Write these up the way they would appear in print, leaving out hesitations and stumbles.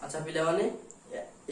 अच्छा पिला माने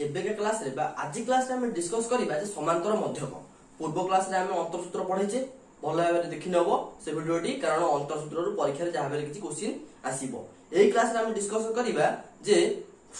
एबे के क्लास रे बा आज क्लास रे हम डिस्कस करिबा जे समांतर मध्यक पूर्व क्लास रे हम अंतरसूत्र पढैछे भलो भाबरे देखि नबो से वीडियोटी कारण अंतरसूत्र रु परीक्षा रे जाहा बेले किछि क्वेश्चन आसीबो एई क्लास रे हम डिस्कस करिबा जे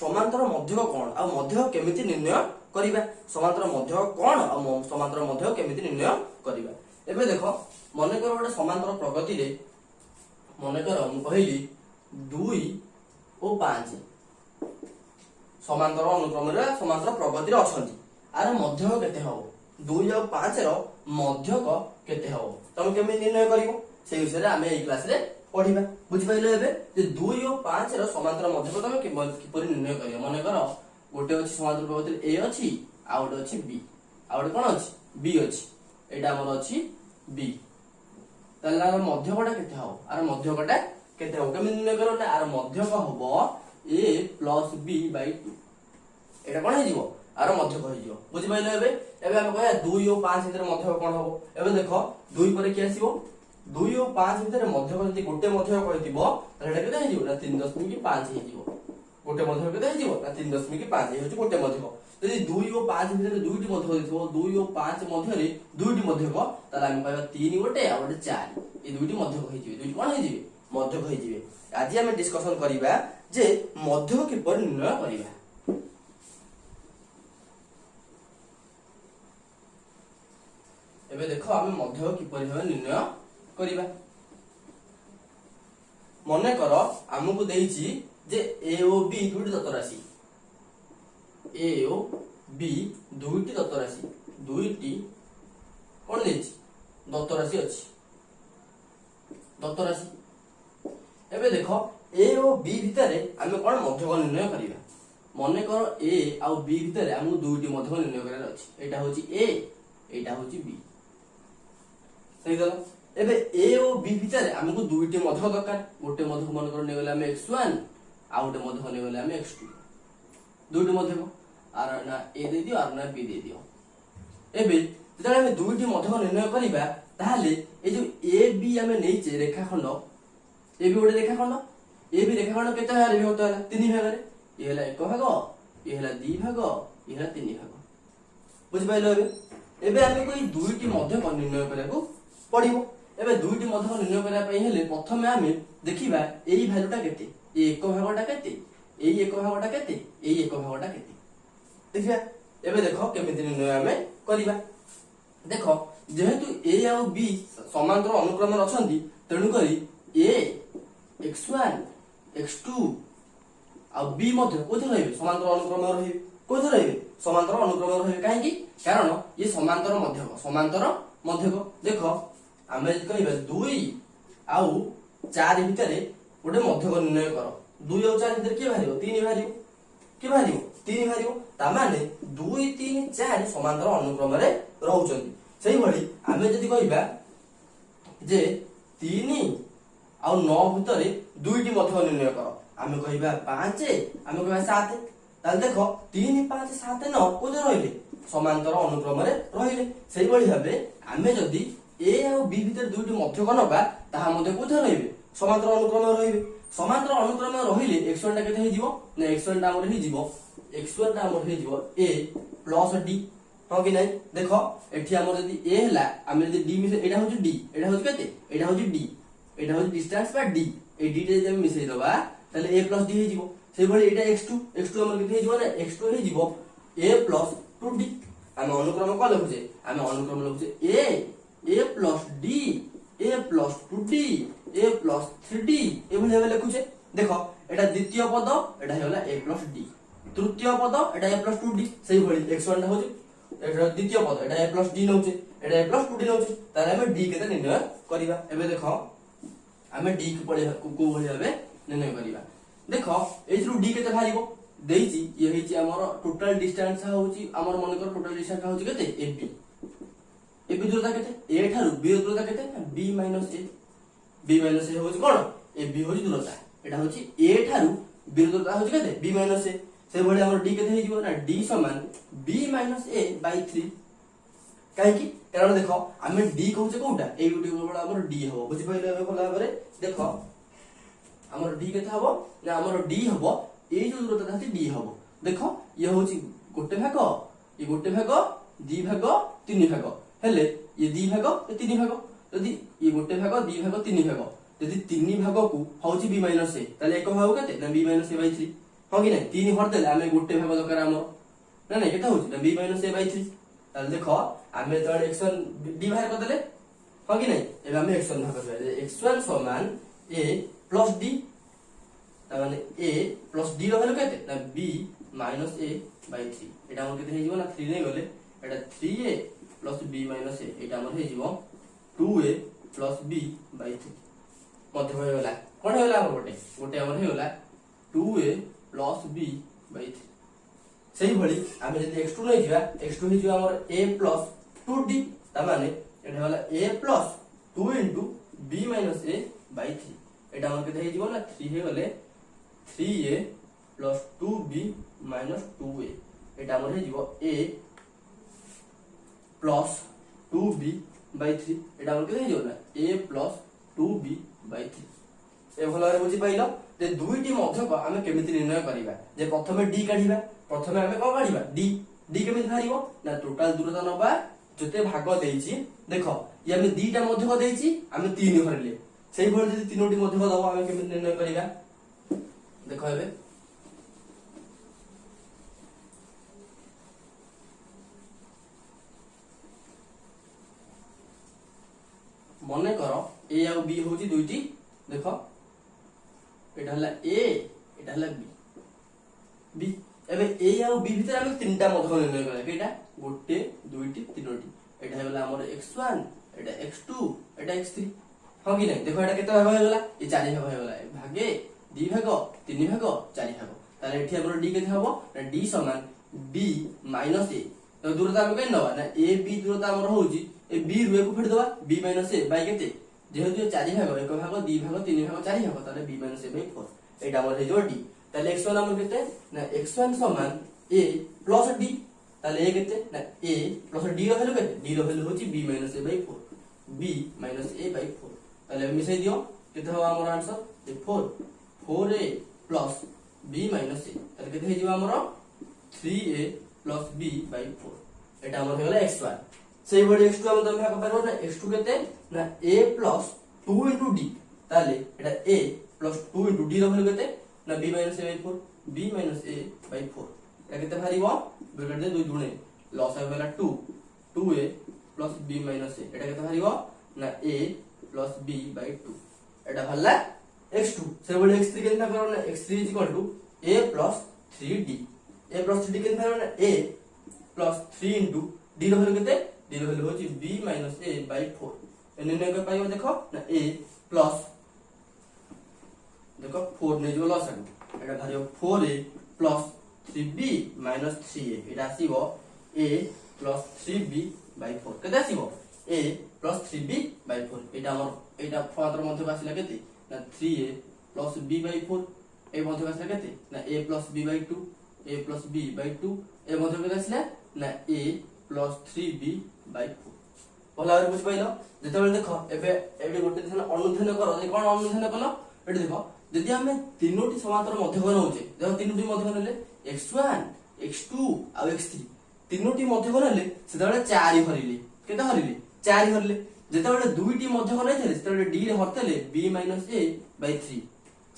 समांतर मध्यक कोन आ मध्यक केमिति निर्णय करिबा समांतर मध्यक कोन आ समांतर मध्यक केमिति निर्णय करिबा एबे देखो मने कर गोटे समांतर प्रगति रे मने कर हम कहिली 2 और 5 समांतर अनुक्रम रे समांतर प्रगति रे अछंती आर मध्यक केते हबो 2 और 5 रो मध्यक केते हबो तमे केमे निर्णय करिवो से विषय रे आमे एई क्लास रे पढिबा बुझि पाइलो एबे जे 2 और 5 रो समांतर मध्यक तमे किपरि निर्णय करियो माने कर गोटे अछि समांतर प्रगति रे ए अछि आ गोटे अछि बी आ गोटे कोन अछि बी अछि एटा हमर अछि बी ताले आर मध्यकटा केते हबो आर मध्यकटा केते हबो केमे निर्णय करो ना आर मध्यक हबो a plus b by 2 एटा कोन हे जीवो आर मध्यक हे जीवो बुझि पाइलो एबे एबे हम कहया 2 और 5 भीतर मध्यक कोन हबो एबे देखो 2 पर के आसीबो 2 और 5 भीतर मध्यक जदि गोटे मध्यक कहितिबो ताले एटा केते हे जीवो ना 3.5 हे जीवो गोटे मध्यक केते हे जीवो ना 3.5 हे होची गोटे मध्यक जदि 2 और 5 भीतर दुईटी मध्यक दिथबो 2 और 5 मध्य रे दुईटी मध्यक ताले हम कहबा 3 गोटे आ गोटे 4 ए दुईटी मध्यक हे जीवे दुईटी कोन हे जीवे मध्यक हे जीवे आज हम डिस्कशन करिबा जे मध्यक किपर निर्णय करिबा एबे देखो हम मध्यक किपर निर्णय करिबा मने करो हमकु देइछि जे a ओ b दुईटी तत्व राशि a ओ b दुईटी तत्व राशि दुईटी कोन देइछि तत्व राशि अछि तत्व राशि एबे देखो a और b भितरे हम कोन मध्यक निर्णय करिबा मने करो a आ b भितरे हम दुईटी मध्यक निर्णय करार अछि एटा होची a एटा होची b सही गलो एबे a और b भितरे हमकु दुईटी मध्यक दरकार गोटे मध्यक मन कर ने गेला हम x1 आ गोटे मध्यक ने गेला हम x2 दुईटी मध्यक आर ना a दे दियो आर ना b दे दियो एबे जदि हम दुईटी मध्यक निर्णय करिबा ताहाले ए जो a b हम नेइचे रेखाखंड ए भी गोटे रेखाखंड ए भी रेखाखंड केते भाग रे होता है 3 भाग रे ये हला 1 भाग ये हला 2 भाग ये हला 3 भाग बुझि पाइलो एबे हम कोई दुईटी मध्यक निर्णय करबा को पड़िबो एबे दुईटी मध्यक निर्णय करबा पई हेले प्रथमे हम देखिबा एई वैल्यूटा केते ए 1 भागटा केते एई 1 भागटा केते एई 1 भागटा केते देखिबा एबे देखो केमिति निर्णय हम करिबा देखो जेहेतु a आ b समांतर अनुक्रम रे अछंती तेनु करी a x1 x2 uh b मध्ये कोथे रहबे समांतर अनुक्रम रे रहबे कोथे रहबे समांतर अनुक्रम रे रहबे काहे की कारण ये समांतर मध्यक देखो आमे जदि कहबा 2 आ 4 भितरे गोटे मध्यक निर्णय करो 2 और 4 भितर के भारियो 3 भारियो के भारियो 3 भारियो ता माने 2 3 4 समांतर अनुक्रम रे रहउचंती सेही भली आमे जदि कहबा जे 3 आ 9 भितरे दुईटी मध्यक निर्णय करो आमे कहबा 5 आमे कहबा 7 ताल देखो 3 5 7 9 कोजे रहिले समांतर अनुक्रम रे रहिले सेही भली भाबे आमे जदि a आ b भितर दुईटी मध्यक नबा ताहा मध्ये कोथे रहिबे समांतर अनुक्रम रे रहिबे समांतर अनुक्रम रे रहिले x1 टा केते हे जीवो ना x1 टा हमर हे जीवो x1 टा हमर हे जीवो a प्लस d हो कि नै देखो एठी हमर जदि a हला आमे जदि d मिसे एटा होची d एटा होची केते एटा होची d एटा होची डिस्टेंस बा d ए d टे जे मिसे दबा तले a प्लस d हे जीवो से भली एटा x2 हमर केते हे जीवो ना x2 हे जीवो a प्लस 2d हम अनुक्रम को लिखुजे हम अनुक्रम लिखुजे a plus d a plus 2d a plus 3d ए भली भाबे लिखुजे देखो एटा द्वितीय पद एटा हेला a प्लस d तृतीय पद एटा a प्लस 2d सेही भली x1 टा होची एटा द्वितीय पद एटा a plus d नउचे Etah a plus 2d नउचे ताले हम d केते निर्णय करिबा एबे देखो हम d के पळे को भली भाबे निर्णय करिबा देखो एथरु d केते भारिबो देइची ये हेची हमर टोटल डिस्टेंस होची हमर मन कर टोटल डिस्टेंस होची केते ab दूरता केते a ठारु b दूरता केते b a होची कोन ab होची दूरता एटा होची a ठारु b दूरता होची केते b a से भले हमर d केते हे जीवो ना d समान b a by 3 काहे की कारण देखो हम d कहउचे कोउटा ए यूट्यूब वाला हमर d हो बुझि पइले भला भाबरे देखो हमर d केते हबो ना हमर d हबो ए जो दूरता थाती d हबो देख ये हूँ गोटे भाग ये गोटे भाग दी भाग तीन भाग हेले ये दी भाग ये तीन भाग जदि ये गोटे भाग दी भाग तीन भाग जदि तीन भाग को हूँ बी माइनस ए ताले एक भाग के b minus a by three हाँ कि ना तीन हरदेले आम गोटे भाग दरकार आम ना ना केटा हूँ b minus a by three ताले देख आम जो एक्स1 डी बाहर करदेले हाँ कि ना एबे आम एक्स1 भाग कर एक्स1 समान ए प्लस डी ताने ए प्लस डी रो वैल्यू केते ना b minus a by three एटा हमर केते हेजिवो ना 3 नै गले एटा 3a प्लस b माइनस ए एटा हमर हेजिवो 2a प्लस b बाई 3 मध्य होय गला कोन होला हमर गोटे हमर हे गला 2a प्लस b बाई 3 सही भली आमे जदी x2 नै जिवा x2 हे जिवा हमर a प्लस 2d ता माने एटा होला a plus 2 into b minus a by 3 एटा हमर केते हेजिवो ना 3 हे गले 3a plus 2b minus 2a एटा हमर हे जीवो a प्लस 2b बाई 3 एटा हमर के हे जीवो ना a प्लस 2b बाई 3 ए भलो रे बुझी पाइलो जे दुईटी मध्यक आमे केमिति निर्णय करिबा जे प्रथमे d काढिबा प्रथमे आमे को काढिबा d केमिति भारिबो ना टोटल दूरता नबा जते भाग देइची देखो ये आमे दीटा मध्यक देइची आमे 3 हरले सेही भलो जदी तीनोटी मध्यक दबो आमे केमिति निर्णय करिबा देखो एबे मने करो ए आ बी होची दुईटी देखो एटा हला ए एटा हला बी एबे ए आ बी भीतर हम तीनटा मध्य निर्णय करा केटा गोटे दुईटी तीनोटी एटा होला हमर x1 एटा x2 एटा x3 हो कि नै देखो एटा केते भाग होयगला ए चारि भाग होयगला भागे दी भाग तीन भाग चारि भाग ताले एठी हमर डी केते हबो ना डी समान b माइनस a तो दूरता हम केन दबा ना a b दूरता हमर होची ए b रुए को फेड दबा b माइनस a बाई केते जेहेतु चारि भाग एक भाग दी भाग तीन भाग चारि भाग ताले b माइनस a बाई 4 एटा हमर हे जो d ताले x1 हमर केते ना x1 समान a प्लस d ताले ए केते ना a plus d row value केते d रो वैल्यू होची b minus a by 4 b minus a by 4 ताले मिसाई दियो केते हवा हमर आंसर ए 4a plus b minus a ताले केते हे जो हमर 3a प्लस b बाई 4 एटा हमर हेला x1 सेही बडी x2 हम तमे भाग परबो ना x2 केते ना a प्लस 2 इनटू d ताले एटा a plus 2 into d row value केते ना b minus a by 4 b minus a by 4 एटा केते भारिबो ब्रैकेट दे 2 गुणे लॉस आइबला 2 2a plus b minus a एटा केते भारिबो ना a plus b by 2 Etah Bhalla x2 सेही बडी x3 केते भाग करबो ना x3 is equal to a plus 3d a plus 3d केते भाग ना a प्लस 3 इनटू d रो वैल्यू केते d रो वैल्यू होची b माइनस a बाई 4 एने ने के पाइबो देखो ना a प्लस देखो 4 ने जो लॉस आगो एटा भारियो 4a plus 3b minus 3a Etah आसीबो a plus 3b by 4 केते आसीबो a प्लस 3b बाई 4 एटा हमर एटा फादर मध्य आसीला केते ना 3a प्लस b बाई 4 ए मध्य आसीला केते ना a plus b by 2 a plus b by 2 ए मध्य केते आसीला ना a प्लस 3b बाई 4 भला बुझ पाइलो जेते बेले देखो एबे एबे गोटे ध्यान अनुध्यान करो जे कोन अनुध्यान कलो एटी देखो जदि हमें तीनोटी समांतर मध्यक नउचे देखो तीनोटी मध्यक नेले x1 x2 आ x3 तीनोटी मध्यक नेले सेते बेले 4 हरिले केते हरिले 4 हरिले जेते बेले दुईटी मध्यक नैथले सेते बेले d रे हरतले b a बाई 3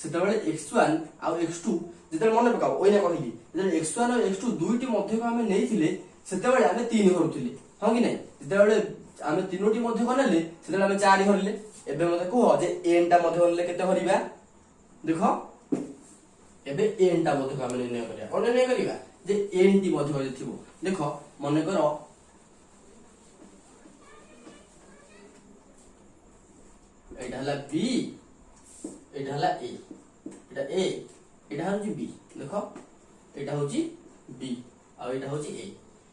सेते बेले x1 आ x2 जेते मने पकाओ ओइना कहिली जेते x1 आ x2 दुईटी मध्यक हमें नेइथिले सेते बेले हमें 3 हरुथिले हां कि नै जेते बेले आमे तीनोटी मध्यक नेले सेते बेले हमें 4 हरिले एबे मते को जे n टा मध्यक नेले केते हरिबा देखो एबे n टा मध्यक हमें निर्णय करिया कोन निर्णय करिबा जे n टी मध्यक जे थिबो देखो मने करो एटा हला b एटा हला a एटा होची b देखो एटा होची b आ एटा होची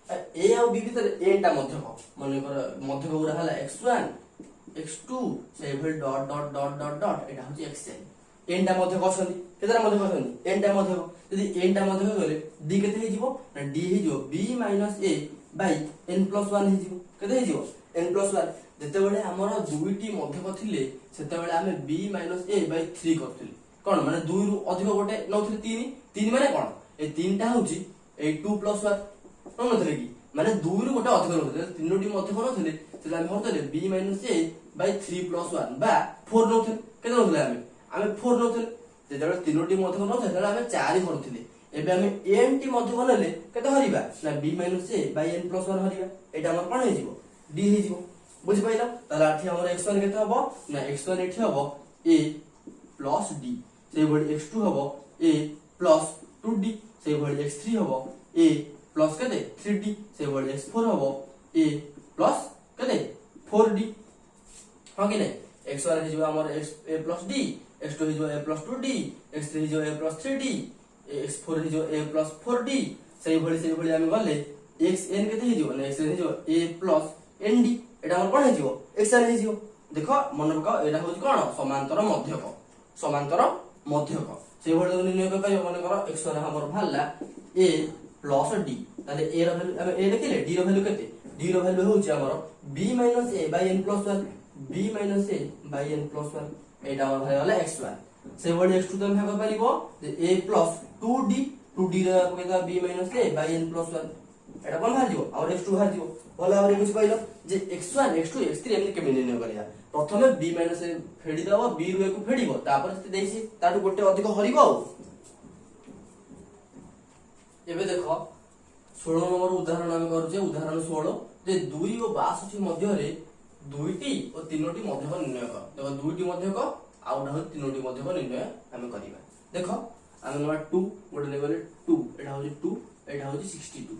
a आ b भीतर n टा मध्यक मने कर मध्यक उरा हला x1 x2 सेभल dot dot dot dot dot एटा होची xn n टा मध्यक असंदी केतरा मध्यक असंदी n टा मध्यक यदि n टा मध्यक गले d केते हे जीवो ना d हे जीवो b a बाई n + 1 हे जीवो केते हे जीवो n + 1 जेते बेले हमर दुईटी मध्यक थिले सेते बेले हमें b a बाई 3 करथिले कोन माने 2 रु अधिक गोटे नउथिले 3 माने कोन ए तीनटा होची ए 2 प्लस 1 नथले कि माने 2 रु गोटे अधिक नथले तीनोटी मध्य कोन नथले सेला हम होतले b - a by 3 plus 1 बा 4 नथले केते नथले आमे 4 नथले जेतबे तीनोटी मध्य कोन नथले सेला आमे 4 करथिले एबे आमे n टी मध्य कोन ले केते हरिबा ना b - a by n plus 1 Hariba एटा हमर कोन हे जिवो d हे जिवो बुझि पाइला ताला आठी हमर x1 केते हबो ना x1 एठी हबो a plus d से भली x2 हबो a plus 2d से भली x3 हबो a plus केते 3d से भली x4 हबो a plus केते 4d हां कि नै x1 हे जिवो हमर a plus d x2 हे जिवो a plus 2d x3 हे जिवो a plus 3d x4 हे जिवो a plus 4d से भली हम गले xn केते हे जिवो ना xn हे जिवो a plus nd एटा हमर कोन हे जिवो xn हे जिवो देखो मन पकाओ एटा होची कोन समांतर मध्यक से भली निर्णय कर पाइबो मन करो x1 हमर भाला a plus d ताले a रो वैल्यू हम a लिखिले d रो वैल्यू केते d रो वैल्यू होची हमर b - a by n plus 1 b - a by n plus 1 एटा हमर भाई वाला x1 से भली x2 तुम भाग पाइबो जे a plus 2d row केता b - a by n plus 1 एटा कोन भार जिवो और x2 भार जिवो भला और बुझ पाइलो जे x1 x2 x3 एमनि केमे निर्णय करिया प्रथमे b - a फेडी दबो b रो एको फेडीबो तापर से देइसी ताटु गोटे अधिक हरिबो एबे देखो 16 नंबर उदाहरण हम करूचे उदाहरण 16 जे 2 और 62 मध्य रे दुईटी और तीनोटी मध्यक निर्णय कर देखो दुईटी मध्यक आउटा हो तीनोटी मध्यक निर्णय हम करिबा देखो हम नंबर 2 गोटे ने गले 2 एटा हो 2 एटा हो 62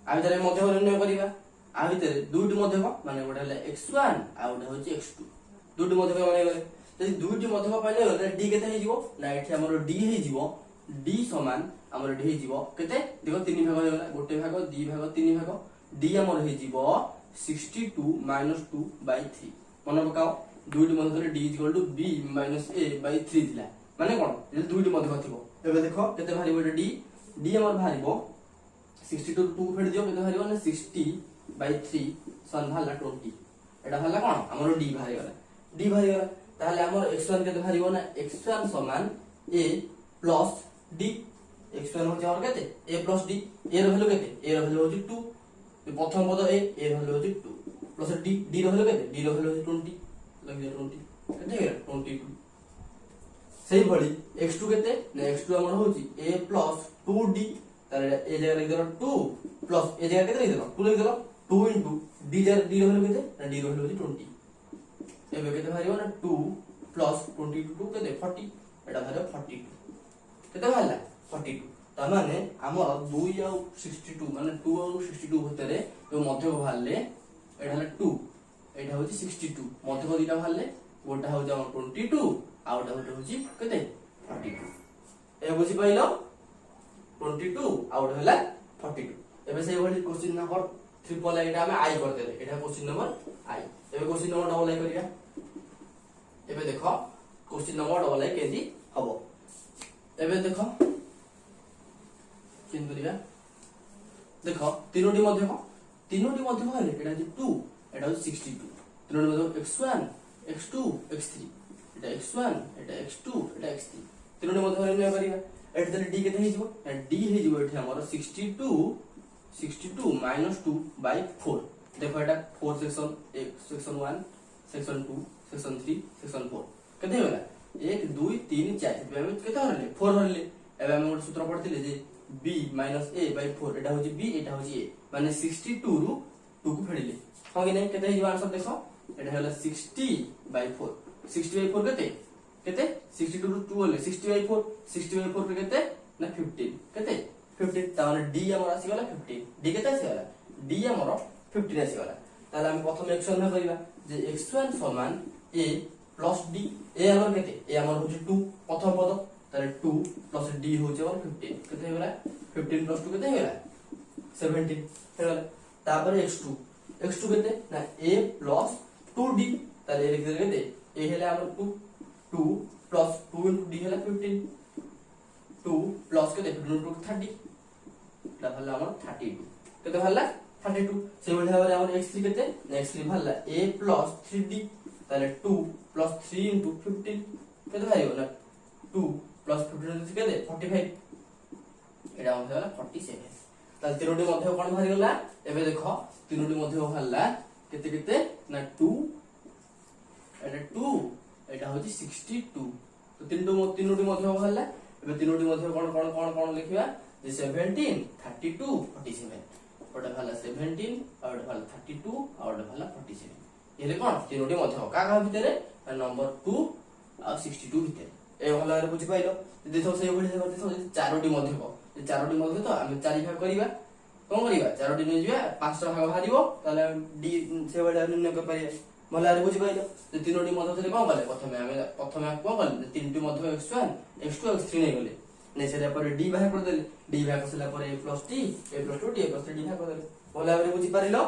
आ भितर मध्यक निर्णय करिबा आ भितर दुईटी मध्यक माने गोटे हला x1 आ गोटे हो x2 दुईटी मध्यक माने गले जदि दुईटी मध्यक पाइले गले d केते हे जिवो ना एठी हमर d हे जिवो d समान हमर d हे जिवो केते देखो तीन भाग होगला गोटे भाग दी भाग तीन भाग d हमर हे जिवो 62 - 2 by 3 मन पकाओ दुईटी मध्यक d b - a by 3 थिला माने कोन जे दुईटी मध्यक थिबो एबे देखो केते भारी बडे d हमर भारीबो 62 2 फेड दियो केते भारीबो ना 60 by 3 सन भाला 20 एटा भाला कोन हमर d भारी गला ताहले हमर x1 केते भारीबो ना x1 समान a plus d x1 हो जावर केते a plus d a रो वैल्यू केते a रो वैल्यू होची 2 प्रथम पद a रो वैल्यू होची 2 प्लस d रो वैल्यू केते d रो वैल्यू होची 20 लग गया 20 केते गेला 22 सेही भली x2 केते ना x2 हमर होची a plus 2d तारे a जगह लिख देलो 2 प्लस a जगह केते लिख देलो 2 लिख देलो 2 into d जगह d रो वैल्यू केते ना d रो वैल्यू होची 20 एबे केते भारियो ना 2 प्लस 22 केते 40 एटा भारियो 42 केते भाला 42 ता माने हमर 2 और 62 माने 2 और 62 भीतर जो मध्य भाले एटा हला 2 एटा होची 62 मध्य दिटा भाले गोटा हो जाव 22 आ गोटा होची केते 42 ए बुझी पाइलो 22 आ गोटा हला 42 एबे सेही भली क्वेश्चन नंबर ट्रिपल एटा हम आई कर देले एटा क्वेश्चन नंबर आई एबे क्वेश्चन नंबर डबल आई करिया एबे देखो क्वेश्चन नंबर डबल आई केदी हबो एबे देखो चिन करिया देखो तीनोटी मध्य हले एटा 2 एटा 62 तीनोटी मध्य x1 x2 x3 एटा x1 एटा x2 एटा x3 तीनोटी मध्य निर्णय करिया एटा तले d केते हे जिवो d हे जिवो एठी हमर 62 minus 2 by 4 देखो एटा 4 section 1 section 1 section 2 section 3 section 4 केते होला 1 2 3 4 एबे केते हरले 4 हरले एबे हम ଗୋଟେ सूत्र पढथिले जे b minus a by 4 एटा होची b एटा होची a माने 62 रु 2 को फेडिले हो कि नै केते हिजो आंसर देखो एटा होला 60 by 4 60 by 4 केते केते 62 रु 2 होले 60 by 4 पे केते ना 15 केते 15 ताने d हमर आसी गला 15 d केते आसी गला d हमर 15 आसी गला ताले हम प्रथम x1 ना करिबा जे x1 समान a plus d a हमर केते a हमर होची 2 प्रथम पद ताले 2 plus d होची हमर 15 केते होला 15 plus 2 केते होला 17 होला तापर x2 केते ना a plus 2d ताले लिख दे केते a हेला हमर 2 plus 2 into d हेला 15 2 plus केते 15 into 30 ला भला हमर 32 केते भला 32 से बढे हमर हमर x3 केते x3 भला a plus 3d ताले 2 plus 3 into 15 केते भाई होला 2 plus 15 into केते 45 एटा मध्य होला 47 ताले तीनोटी मध्य कोन बाहरी गला एबे देखो तीनोटी मध्य हल्ला केते केते ना 2 एटा 2 एटा होची 62 तो तीनोटी मध्य हल्ला एबे तीनोटी मध्य कोन कोन कोन कोन लिखिबा जे 17 32 47 ओटा भला 17 और भला 32 और भला 47 येले कोन तीनोटी मध्य का का भितरे नंबर 2 और 62 भितरे ए भला रे बुझि पाइलो देखो से भली से देखो चारोटी मध्य को चारोटी मध्य तो हम चारि भाग करिबा कोन करिबा चारोटी नै जिबा पांचटा भाग बाहरिबो ताले डी से भली निर्णय कर पारिबा भला रे बुझि पाइलो जे तीनोटी मध्य थले कोन गले प्रथमे कोन गले तीनटी मध्य x1 x2 x3 नै गले नै सेरा पर डी भाग कर देले डी भाग करला पर a + t a + 2 t a + 3 D भाग कर देले भला रे बुझि पारिलो।